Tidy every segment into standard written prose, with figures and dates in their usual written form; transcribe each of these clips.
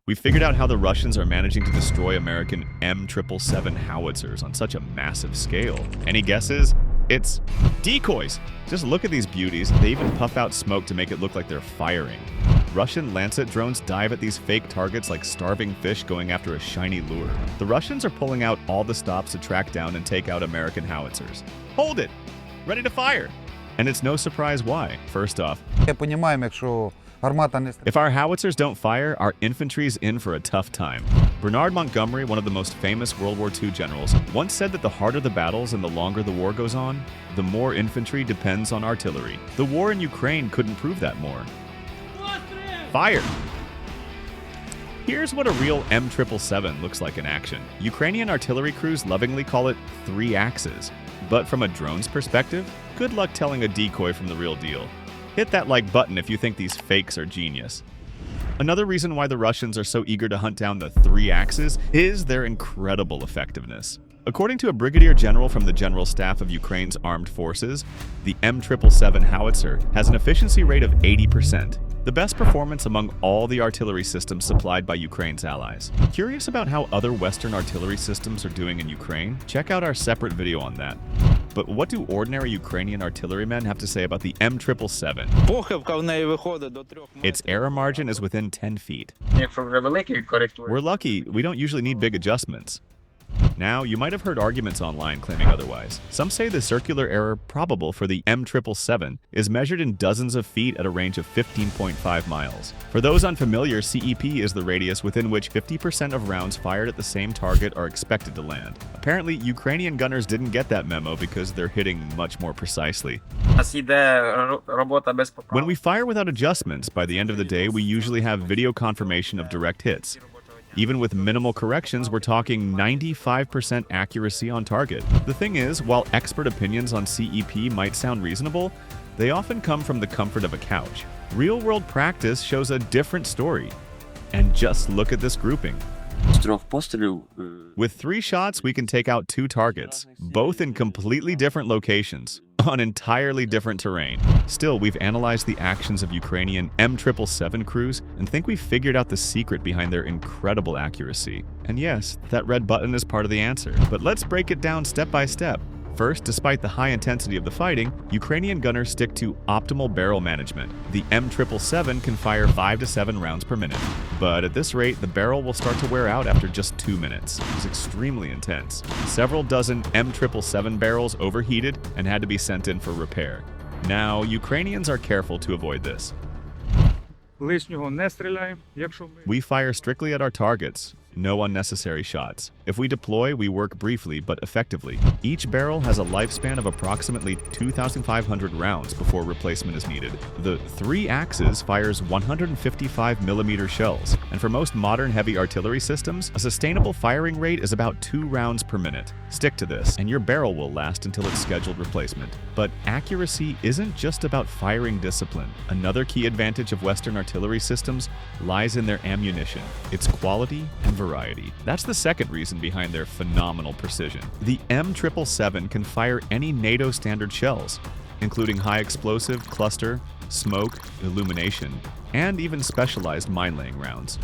We figured out how the Russians are managing to destroy American M777 Howitzers on such a massive scale. Any guesses? It's decoys. Just look at these beauties. They even puff out smoke to make it look like they're firing. Russian Lancet drones dive at these fake targets like starving fish going after a shiny lure. The Russians are pulling out all the stops to track down and take out American howitzers. Hold it! Ready to fire! And it's no surprise why. First off, if our howitzers don't fire, our infantry's in for a tough time. Bernard Montgomery, one of the most famous World War II generals, once said that the harder the battles and the longer the war goes on, the more infantry depends on artillery. The war in Ukraine couldn't prove that more. Fire! Here's what a real M777 looks like in action. Ukrainian artillery crews lovingly call it 3 axes. But from a drone's perspective, good luck telling a decoy from the real deal. Hit that like button if you think these fakes are genius. Another reason why the Russians are so eager to hunt down the 3 axes is their incredible effectiveness. According to a brigadier general from the General Staff of Ukraine's armed forces, the M777 Howitzer has an efficiency rate of 80%, the best performance among all the artillery systems supplied by Ukraine's allies. Curious about how other Western artillery systems are doing in Ukraine? Check out our separate video on that. But what do ordinary Ukrainian artillerymen have to say about the M777? Its error margin is within 10 feet. We're lucky, we don't usually need big adjustments. Now, you might have heard arguments online claiming otherwise. Some say the circular error probable for the M777 is measured in dozens of feet at a range of 15.5 miles. For those unfamiliar, CEP is the radius within which 50% of rounds fired at the same target are expected to land. Apparently, Ukrainian gunners didn't get that memo because they're hitting much more precisely. When we fire without adjustments, by the end of the day, we usually have video confirmation of direct hits. Even with minimal corrections, we're talking 95% accuracy on target. The thing is, while expert opinions on CEP might sound reasonable, they often come from the comfort of a couch. Real-world practice shows a different story. And just look at this grouping. With 3 shots, we can take out 2 targets, both in completely different locations, on entirely different terrain. Still, we've analyzed the actions of Ukrainian M777 crews and think we've figured out the secret behind their incredible accuracy. And yes, that red button is part of the answer. But let's break it down step by step. First, despite the high intensity of the fighting, Ukrainian gunners stick to optimal barrel management. The M777 can fire 5 to 7 rounds per minute. But at this rate, the barrel will start to wear out after just 2 minutes. It's extremely intense. Several dozen M777 barrels overheated and had to be sent in for repair. Now, Ukrainians are careful to avoid this. We fire strictly at our targets. No unnecessary shots. If we deploy, we work briefly but effectively. Each barrel has a lifespan of approximately 2,500 rounds before replacement is needed. The 3 axes fires 155mm shells, and for most modern heavy artillery systems, a sustainable firing rate is about 2 rounds per minute. Stick to this, and your barrel will last until its scheduled replacement. But accuracy isn't just about firing discipline. Another key advantage of Western artillery systems lies in their ammunition, its quality and variety. That's the second reason behind their phenomenal precision. The M777 can fire any NATO-standard shells, including high explosive, cluster, smoke, illumination, and even specialized mine-laying rounds.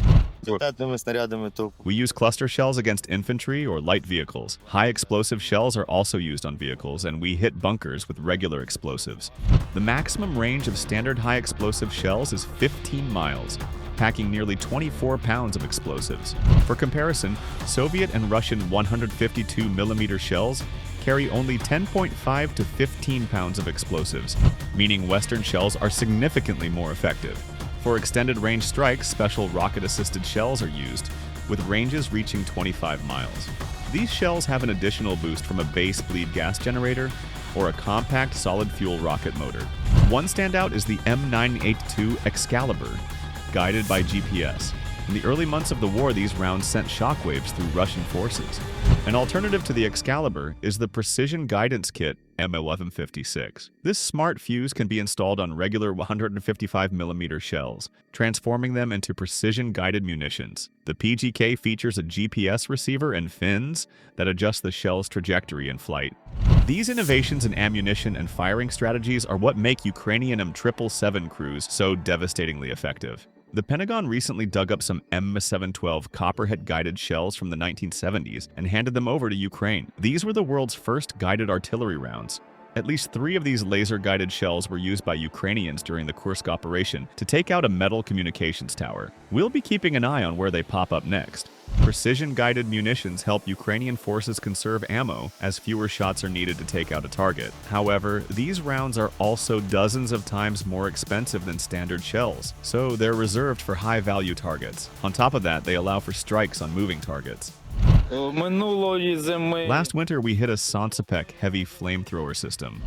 We use cluster shells against infantry or light vehicles. High explosive shells are also used on vehicles, and we hit bunkers with regular explosives. The maximum range of standard high explosive shells is 15 miles, packing nearly 24 pounds of explosives. For comparison, Soviet and Russian 152mm shells carry only 10.5 to 15 pounds of explosives, meaning Western shells are significantly more effective. For extended range strikes, special rocket-assisted shells are used, with ranges reaching 25 miles. These shells have an additional boost from a base bleed gas generator or a compact solid-fuel rocket motor. One standout is the M982 Excalibur, guided by GPS. In the early months of the war, these rounds sent shockwaves through Russian forces. An alternative to the Excalibur is the Precision Guidance Kit M1156. This smart fuse can be installed on regular 155mm shells, transforming them into precision-guided munitions. The PGK features a GPS receiver and fins that adjust the shell's trajectory in flight. These innovations in ammunition and firing strategies are what make Ukrainian M777 crews so devastatingly effective. The Pentagon recently dug up some M712 Copperhead-guided shells from the 1970s and handed them over to Ukraine. These were the world's first guided artillery rounds. At least 3 of these laser-guided shells were used by Ukrainians during the Kursk operation to take out a metal communications tower. We'll be keeping an eye on where they pop up next. Precision-guided munitions help Ukrainian forces conserve ammo, as fewer shots are needed to take out a target. However, these rounds are also dozens of times more expensive than standard shells, so they're reserved for high-value targets. On top of that, they allow for strikes on moving targets. Last winter, we hit a Sonsapek heavy flamethrower system.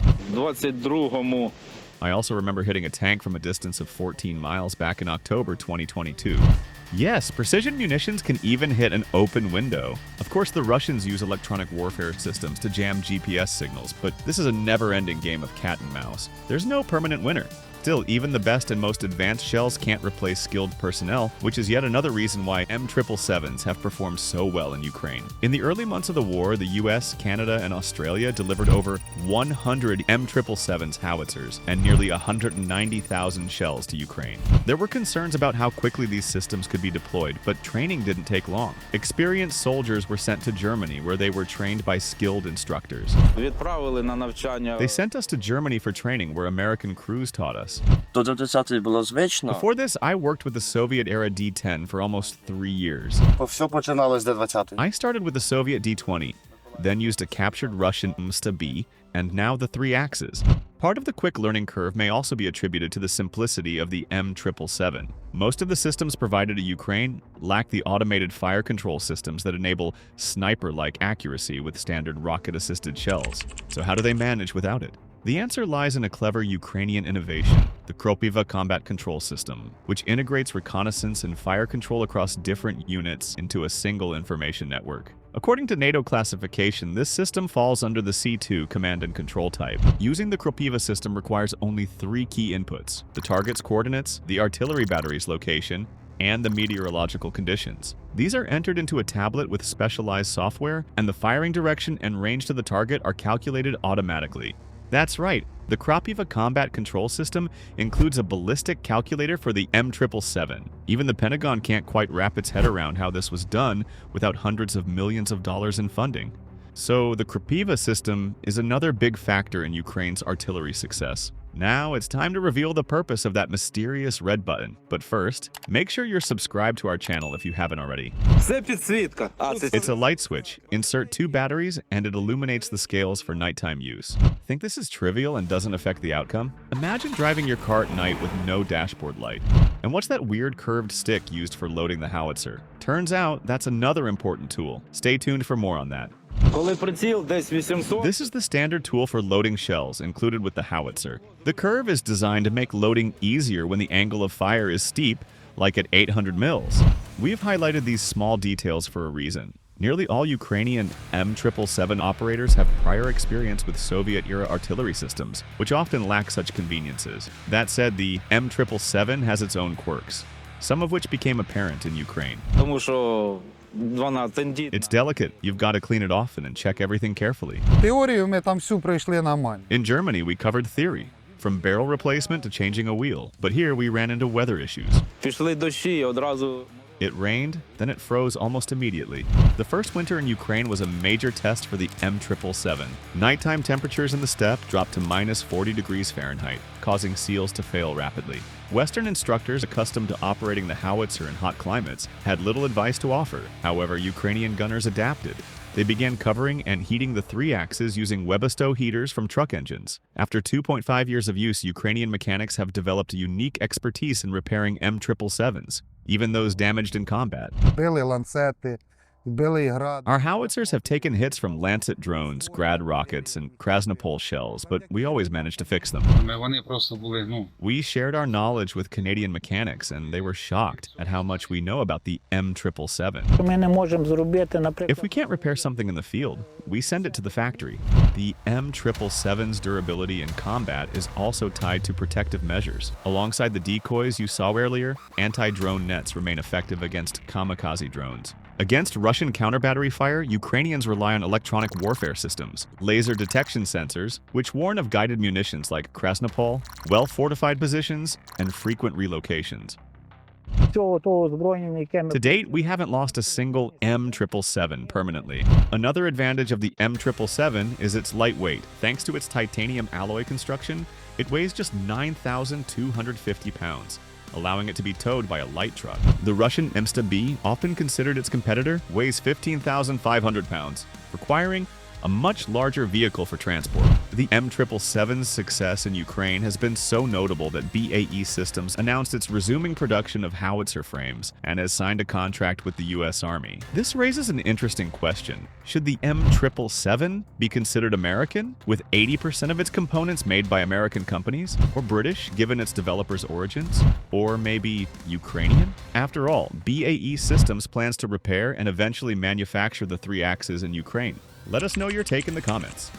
I also remember hitting a tank from a distance of 14 miles back in October 2022. Yes, precision munitions can even hit an open window. Of course, the Russians use electronic warfare systems to jam GPS signals, but this is a never-ending game of cat and mouse. There's no permanent winner. Still, even the best and most advanced shells can't replace skilled personnel, which is yet another reason why M777s have performed so well in Ukraine. In the early months of the war, the US, Canada, and Australia delivered over 100 M777 Howitzers and nearly 190,000 shells to Ukraine. There were concerns about how quickly these systems could be deployed, but training didn't take long. Experienced soldiers were sent to Germany, where they were trained by skilled instructors. They sent us to Germany for training, where American crews taught us. Before this, I worked with the Soviet-era D-10 for almost 3 years. I started with the Soviet D-20, then used a captured Russian M777B, and now the 3 axes. Part of the quick learning curve may also be attributed to the simplicity of the M777. Most of the systems provided to Ukraine lack the automated fire control systems that enable sniper-like accuracy with standard rocket-assisted shells. So how do they manage without it? The answer lies in a clever Ukrainian innovation, the Kropyva Combat Control System, which integrates reconnaissance and fire control across different units into a single information network. According to NATO classification, this system falls under the C2 command and control type. Using the Kropyva system requires only 3 key inputs: the target's coordinates, the artillery battery's location, and the meteorological conditions. These are entered into a tablet with specialized software, and the firing direction and range to the target are calculated automatically. That's right, the Kropyva Combat Control System includes a ballistic calculator for the M777. Even the Pentagon can't quite wrap its head around how this was done without hundreds of millions of dollars in funding. So the Kropyva system is another big factor in Ukraine's artillery success. Now it's time to reveal the purpose of that mysterious red button. But first, make sure you're subscribed to our channel if you haven't already. It's a light switch. Insert 2 batteries and it illuminates the scales for nighttime use. Think this is trivial and doesn't affect the outcome? Imagine driving your car at night with no dashboard light. And what's that weird curved stick used for loading the howitzer? Turns out that's another important tool. Stay tuned for more on that. This is the standard tool for loading shells included with the howitzer. The curve is designed to make loading easier when the angle of fire is steep, like at 800 mils. We've highlighted these small details for a reason. Nearly all Ukrainian M777 operators have prior experience with Soviet-era artillery systems, which often lack such conveniences. That said, the M777 has its own quirks, some of which became apparent in Ukraine. It's delicate. You've got to clean it often and check everything carefully. In Germany, we covered theory, from barrel replacement to changing a wheel. But here we ran into weather issues. It rained, then it froze almost immediately. The first winter in Ukraine was a major test for the M777. Nighttime temperatures in the steppe dropped to -40 degrees Fahrenheit, causing seals to fail rapidly. Western instructors accustomed to operating the howitzer in hot climates had little advice to offer. However, Ukrainian gunners adapted. They began covering and heating the 3 axes using Webasto heaters from truck engines. After 2.5 years of use, Ukrainian mechanics have developed a unique expertise in repairing M777s, even those damaged in combat. Our howitzers have taken hits from Lancet drones, Grad rockets, and Krasnopol shells, but we always managed to fix them. We shared our knowledge with Canadian mechanics, and they were shocked at how much we know about the M777. If we can't repair something in the field, we send it to the factory. The M777's durability in combat is also tied to protective measures. Alongside the decoys you saw earlier, anti-drone nets remain effective against kamikaze drones. Against Russian counter-battery fire, Ukrainians rely on electronic warfare systems, laser detection sensors, which warn of guided munitions like Krasnopol, well-fortified positions, and frequent relocations. To date, we haven't lost a single M777 permanently. Another advantage of the M777 is its lightweight. Thanks to its titanium alloy construction, it weighs just 9,250 pounds, allowing it to be towed by a light truck. The Russian M777B, often considered its competitor, weighs 15,500 pounds, requiring a much larger vehicle for transport. The M777's success in Ukraine has been so notable that BAE Systems announced it's resuming production of howitzer frames and has signed a contract with the US Army. This raises an interesting question. Should the M777 be considered American, with 80% of its components made by American companies, or British, given its developers' origins, or maybe Ukrainian? After all, BAE Systems plans to repair and eventually manufacture the 3 axes in Ukraine. Let us know your take in the comments.